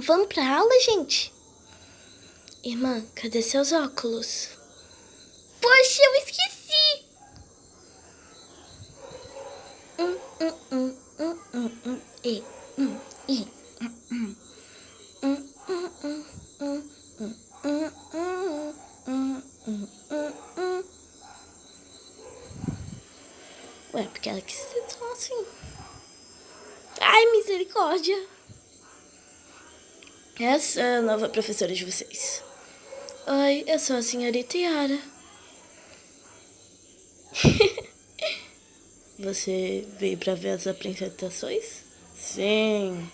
Vamos pra aula, gente? Irmã, cadê seus óculos? Poxa, eu esqueci! E, e, Ué, porque ela quis ser só assim. Ai, misericórdia. Essa é a nova professora de vocês. Oi, eu sou a senhorita Yara. Você veio pra ver as apresentações? Sim.